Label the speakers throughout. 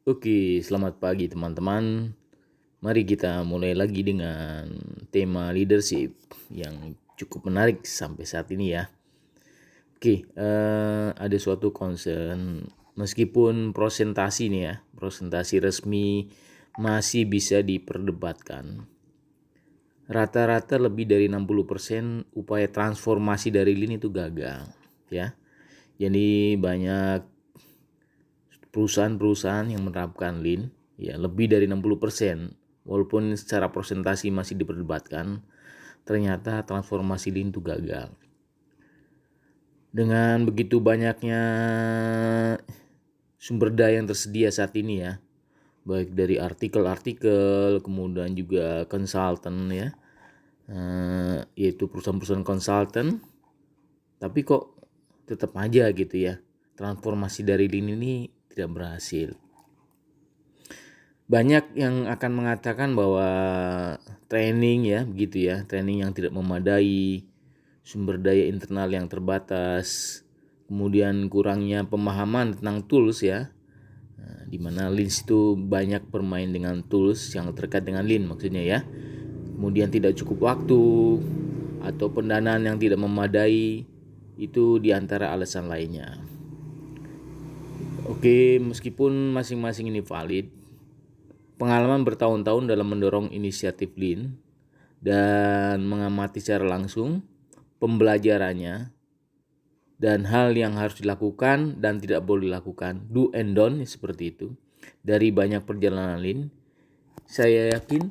Speaker 1: Oke, selamat pagi teman-teman. Mari kita mulai lagi dengan tema leadership yang cukup menarik sampai saat ini ya. Oke, ada suatu concern meskipun presentasi nih ya, presentasi resmi masih bisa diperdebatkan. Rata-rata lebih dari 60% upaya transformasi dari Lean itu gagal ya. Jadi banyak perusahaan-perusahaan yang menerapkan Lean ya lebih dari 60%, walaupun secara persentasi masih diperdebatkan, ternyata transformasi Lean itu gagal. Dengan begitu banyaknya sumber daya yang tersedia saat ini ya, baik dari artikel-artikel, kemudian juga konsultan ya, yaitu perusahaan-perusahaan konsultan, tapi kok tetap aja gitu ya, transformasi dari Lean ini tidak berhasil. Banyak yang akan mengatakan bahwa training ya begitu ya, training yang tidak memadai, sumber daya internal yang terbatas, kemudian kurangnya pemahaman tentang tools ya, di mana Lean itu banyak bermain dengan tools yang terkait dengan Lean maksudnya ya. Kemudian tidak cukup waktu atau pendanaan yang tidak memadai, itu diantara alasan lainnya. Oke, meskipun masing-masing ini valid, pengalaman bertahun-tahun dalam mendorong inisiatif Lean dan mengamati secara langsung pembelajarannya dan hal yang harus dilakukan dan tidak boleh dilakukan, do and don't seperti itu, dari banyak perjalanan Lean, saya yakin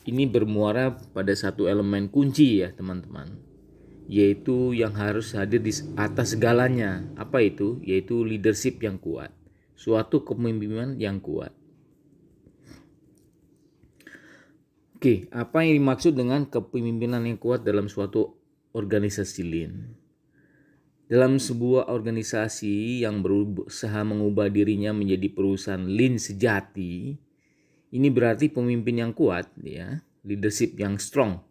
Speaker 1: ini bermuara pada satu elemen kunci ya teman-teman, yaitu yang harus hadir di atas segalanya. Apa itu? Yaitu leadership yang kuat, suatu kepemimpinan yang kuat. Oke, apa yang dimaksud dengan kepemimpinan yang kuat dalam suatu organisasi Lean? Dalam sebuah organisasi yang berusaha mengubah dirinya menjadi perusahaan Lean sejati, ini berarti pemimpin yang kuat ya, leadership yang strong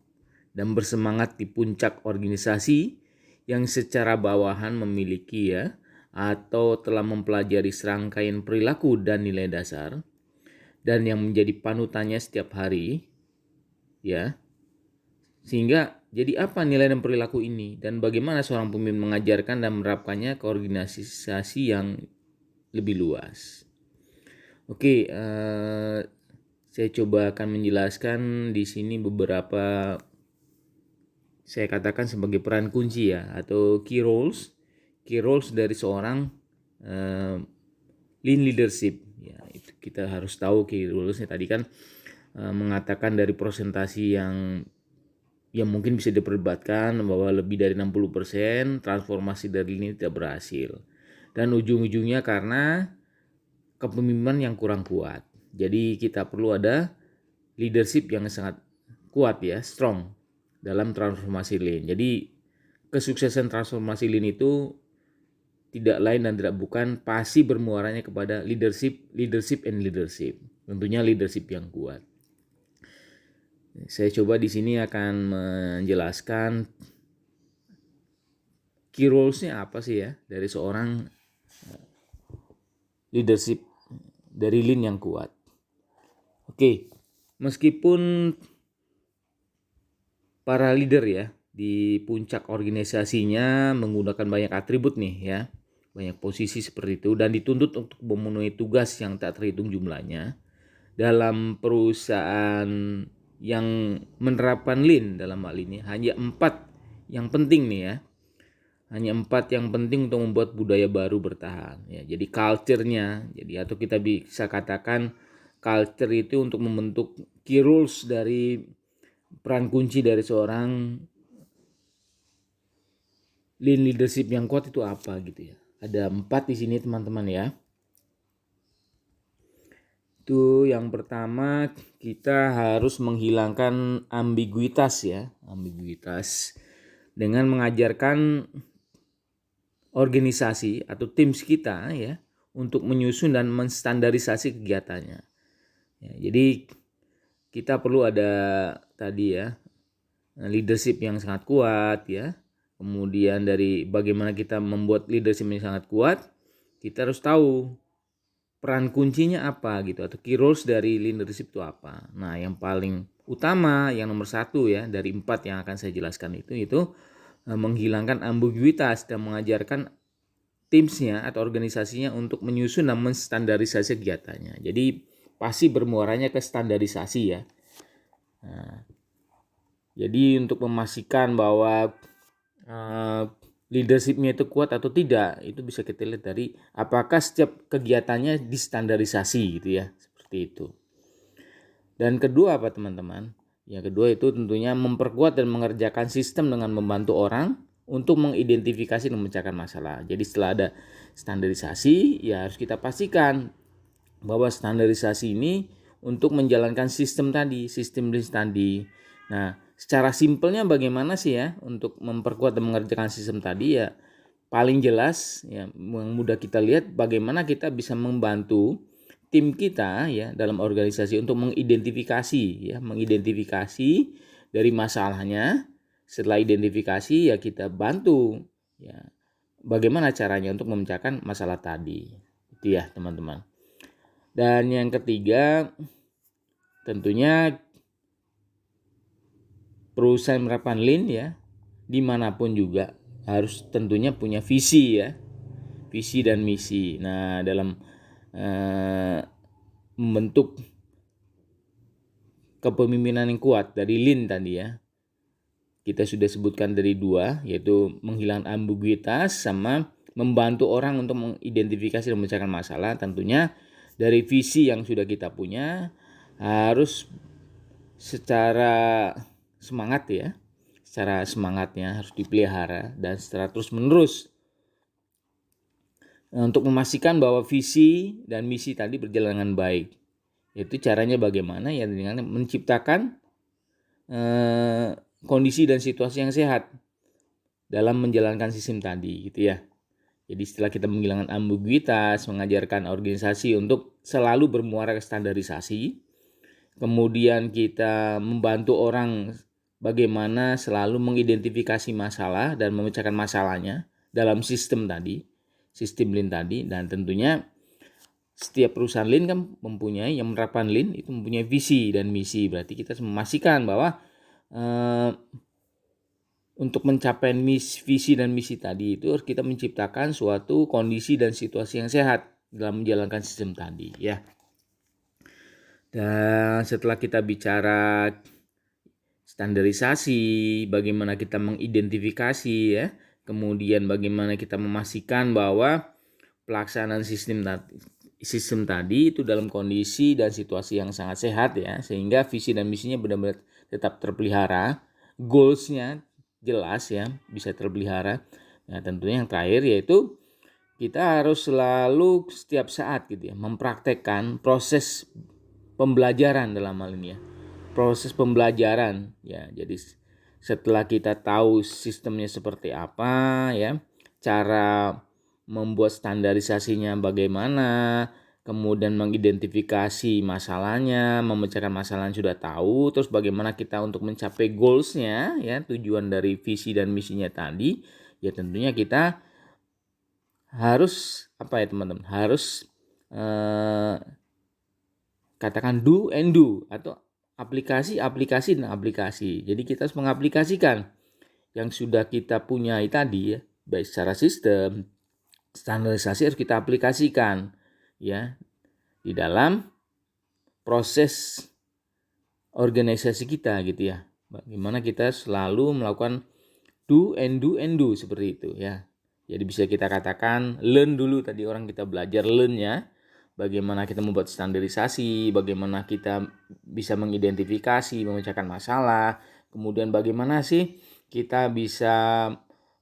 Speaker 1: dan bersemangat di puncak organisasi yang secara bawahan memiliki ya atau telah mempelajari serangkaian perilaku dan nilai dasar dan yang menjadi panutannya setiap hari ya. Sehingga jadi apa nilai dan perilaku ini dan bagaimana seorang pemimpin mengajarkan dan menerapkannya ke organisasi yang lebih luas. Oke, saya coba akan menjelaskan di sini beberapa, saya katakan sebagai peran kunci ya, atau key roles dari seorang Lean leadership ya. Itu kita harus tahu key rolesnya tadi kan, mengatakan dari presentasi yang mungkin bisa diperdebatkan bahwa lebih dari 60% transformasi dari ini tidak berhasil. Dan ujung-ujungnya karena kepemimpinan yang kurang kuat. Jadi kita perlu ada leadership yang sangat kuat ya, strong dalam transformasi Lean. Jadi kesuksesan transformasi Lean itu tidak lain dan tidak bukan pasti bermuaranya kepada leadership and leadership. Tentunya leadership yang kuat. Saya coba di sini akan menjelaskan key roles-nya apa sih ya dari seorang leadership dari Lean yang kuat. Oke, meskipun para leader ya di puncak organisasinya menggunakan banyak atribut nih ya, banyak posisi seperti itu dan dituntut untuk memenuhi tugas yang tak terhitung jumlahnya dalam perusahaan yang menerapkan Lean. Dalam hal ini hanya 4 yang penting nih ya, hanya 4 yang penting untuk membuat budaya baru bertahan ya. Jadi culture-nya, jadi atau kita bisa katakan culture itu untuk membentuk key roles dari peran kunci dari seorang Lean leadership yang kuat itu apa gitu ya. Ada 4 di sini teman-teman ya. Itu yang pertama, kita harus menghilangkan ambiguitas ya, ambiguitas dengan mengajarkan organisasi atau teams kita ya untuk menyusun dan menstandarisasi kegiatannya. Ya, jadi kita perlu ada tadi ya leadership yang sangat kuat ya. Kemudian dari bagaimana kita membuat leadership yang sangat kuat, kita harus tahu peran kuncinya apa gitu, atau key roles dari lean leadership itu apa. Nah, yang paling utama, yang nomor 1 ya dari 4 yang akan saya jelaskan itu menghilangkan ambiguitas dan mengajarkan timsnya atau organisasinya untuk menyusun dan menstandarisasi kegiatannya. Jadi pasti bermuaranya ke standarisasi ya. Nah, jadi untuk memastikan bahwa leadershipnya itu kuat atau tidak, itu bisa kita lihat dari apakah setiap kegiatannya distandarisasi gitu ya, seperti itu. Dan kedua apa teman-teman? Yang kedua itu tentunya memperkuat dan mengerjakan sistem dengan membantu orang untuk mengidentifikasi dan memecahkan masalah. Jadi setelah ada standarisasi, ya harus kita pastikan bahwa standarisasi ini untuk menjalankan sistem tadi, sistem list tadi. Nah, secara simpelnya bagaimana sih ya untuk memperkuat dan mengerjakan sistem tadi ya? Paling jelas ya, yang mudah kita lihat bagaimana kita bisa membantu tim kita ya dalam organisasi untuk mengidentifikasi dari masalahnya. Setelah identifikasi ya kita bantu ya bagaimana caranya untuk memecahkan masalah tadi. Itu ya teman-teman. Dan yang ketiga tentunya perusahaan menerapkan lean ya dimanapun juga harus tentunya punya visi ya, visi dan misi. Nah dalam membentuk kepemimpinan yang kuat dari lean tadi ya, kita sudah sebutkan dari 2, yaitu menghilangkan ambiguitas sama membantu orang untuk mengidentifikasi dan memecahkan masalah. Tentunya dari visi yang sudah kita punya harus secara semangat ya, secara semangatnya harus dipelihara dan secara terus menerus untuk memastikan bahwa visi dan misi tadi berjalan dengan baik. Itu caranya bagaimana ya, dengan menciptakan kondisi dan situasi yang sehat dalam menjalankan sistem tadi gitu ya. Jadi setelah kita menghilangkan ambiguitas, mengajarkan organisasi untuk selalu bermuara ke standarisasi, kemudian kita membantu orang bagaimana selalu mengidentifikasi masalah dan memecahkan masalahnya dalam sistem tadi, sistem lean tadi. Dan tentunya setiap perusahaan lean kan mempunyai, yang menerapkan lean itu mempunyai visi dan misi. Berarti kita harus memastikan bahwa untuk mencapai visi dan misi tadi itu harus kita menciptakan suatu kondisi dan situasi yang sehat dalam menjalankan sistem tadi ya. Dan setelah kita bicara standarisasi, bagaimana kita mengidentifikasi ya, kemudian bagaimana kita memastikan bahwa pelaksanaan sistem tadi itu dalam kondisi dan situasi yang sangat sehat ya, sehingga visi dan misinya benar-benar tetap terpelihara, goalsnya jelas ya, bisa terpelihara. Nah tentunya yang terakhir yaitu kita harus selalu setiap saat gitu ya mempraktekkan proses pembelajaran dalam hal ini ya, proses pembelajaran ya. Jadi setelah kita tahu sistemnya seperti apa ya, cara membuat standarisasinya bagaimana, kemudian mengidentifikasi masalahnya, memecahkan masalah yang sudah tahu, terus bagaimana kita untuk mencapai goalsnya ya, tujuan dari visi dan misinya tadi ya, tentunya kita harus apa ya teman-teman, harus katakan do and do atau aplikasi dan aplikasi. Jadi kita harus mengaplikasikan yang sudah kita punya tadi ya, baik secara sistem, standarisasi harus kita aplikasikan ya di dalam proses organisasi kita gitu ya. Bagaimana kita selalu melakukan do and do seperti itu ya. Jadi bisa kita katakan learn dulu, tadi orang kita belajar learn ya. Bagaimana kita membuat standarisasi, bagaimana kita bisa mengidentifikasi, memecahkan masalah, kemudian bagaimana sih kita bisa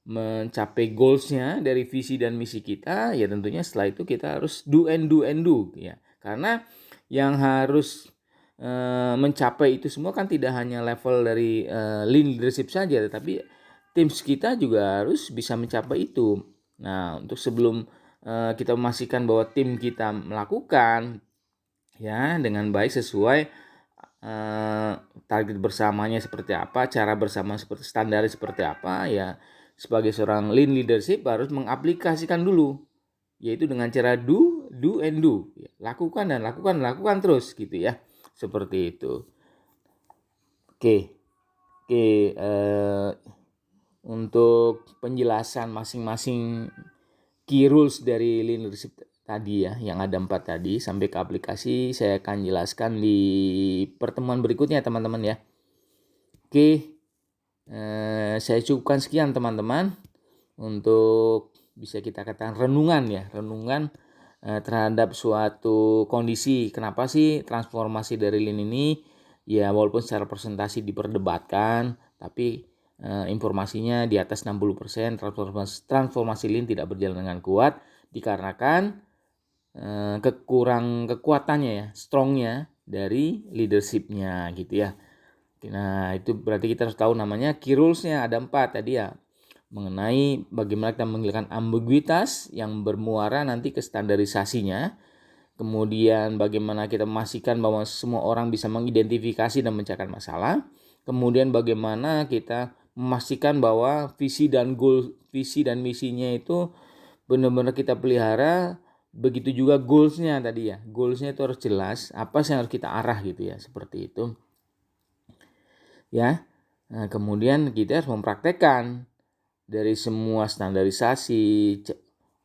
Speaker 1: mencapai goalsnya dari visi dan misi kita, ya tentunya setelah itu kita harus do and do ya. Karena yang harus mencapai itu semua kan tidak hanya level dari lean leadership saja, tetapi tim kita juga harus bisa mencapai itu. Nah, untuk sebelum kita memastikan bahwa tim kita melakukan ya dengan baik sesuai target bersamanya seperti apa, cara bersama seperti standar seperti apa ya, sebagai seorang lean leadership harus mengaplikasikan dulu, yaitu dengan cara do and do ya. lakukan terus gitu ya, seperti itu. Oke, untuk penjelasan masing-masing key rules dari leadership tadi ya, yang ada 4 tadi sampai ke aplikasi, saya akan jelaskan di pertemuan berikutnya teman-teman ya. Oke, saya cukupkan sekian teman-teman untuk bisa kita katakan renungan terhadap suatu kondisi. Kenapa sih transformasi dari Lean ini ya, walaupun secara presentasi diperdebatkan, tapi informasinya di atas 60% transformasi Lean tidak berjalan dengan kuat dikarenakan kekuatannya ya, strongnya dari leadershipnya gitu ya. Nah itu berarti kita harus tahu namanya key rules-nya ada 4 tadi ya, mengenai bagaimana kita menghilangkan ambiguitas yang bermuara nanti ke standarisasinya. Kemudian bagaimana kita memastikan bahwa semua orang bisa mengidentifikasi dan mencari masalah. Kemudian bagaimana kita memastikan bahwa visi dan misinya itu benar-benar kita pelihara. Begitu juga goals-nya tadi ya. Goals-nya itu harus jelas, apa sih yang harus kita arah gitu ya, seperti itu. Ya. Nah, kemudian kita harus mempraktekkan dari semua standarisasi,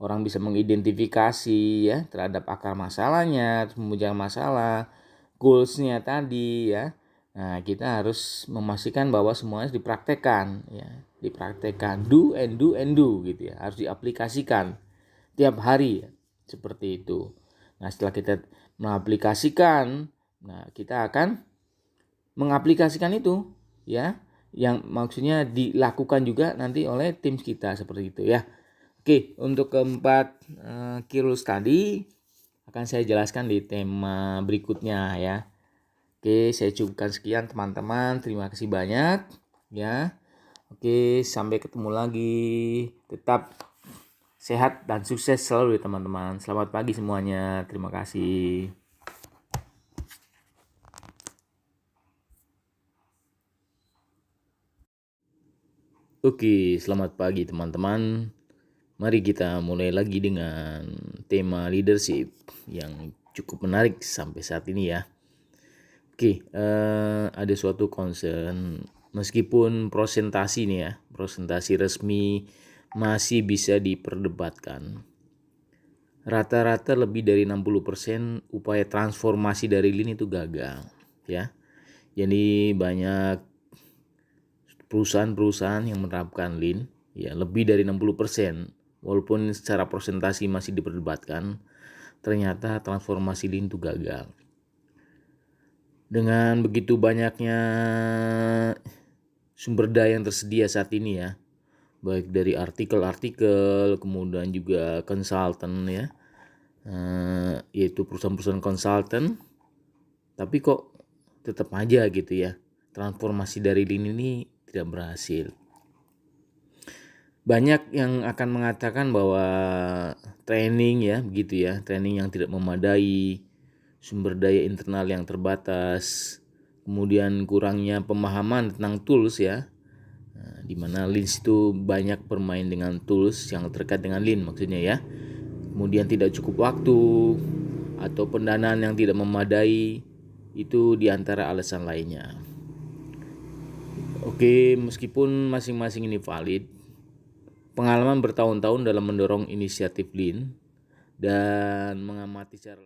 Speaker 1: orang bisa mengidentifikasi ya terhadap akar masalahnya, memuja masalah, goals-nya tadi ya. Nah, kita harus memastikan bahwa semuanya dipraktekkan ya, dipraktekkan do gitu ya, harus diaplikasikan tiap hari ya, seperti itu. Nah, setelah kita mengaplikasikan, nah kita akan mengaplikasikan itu ya, yang maksudnya dilakukan juga nanti oleh tim kita seperti itu ya. Oke, untuk keempat key rules tadi akan saya jelaskan di tema berikutnya ya. Oke, saya cukupkan sekian teman-teman. Terima kasih banyak ya. Oke, sampai ketemu lagi. Tetap sehat dan sukses selalu ya teman-teman. Selamat pagi semuanya. Terima kasih. Oke, selamat pagi teman-teman. Mari kita mulai lagi dengan tema leadership yang cukup menarik sampai saat ini ya. Oke, ada suatu concern meskipun presentasi nih ya, presentasi resmi masih bisa diperdebatkan. Rata-rata lebih dari 60% upaya transformasi dari Lean itu gagal ya. Jadi banyak perusahaan-perusahaan yang menerapkan Lean ya, lebih dari 60%, walaupun secara presentasi masih diperdebatkan, ternyata transformasi Lean itu gagal. Dengan begitu banyaknya sumber daya yang tersedia saat ini ya, baik dari artikel-artikel, kemudian juga konsultan ya, yaitu perusahaan-perusahaan konsultan, tapi kok tetap aja gitu ya, transformasi dari Lean ini tidak berhasil. Banyak yang akan mengatakan bahwa training ya, begitu ya, training yang tidak memadai, sumber daya internal yang terbatas, kemudian kurangnya pemahaman tentang tools ya, di mana Lean itu banyak bermain dengan tools yang terkait dengan Lean maksudnya ya. Kemudian tidak cukup waktu atau pendanaan yang tidak memadai, itu diantara alasan lainnya. Oke, meskipun masing-masing ini valid, pengalaman bertahun-tahun dalam mendorong inisiatif Lean dan mengamati cara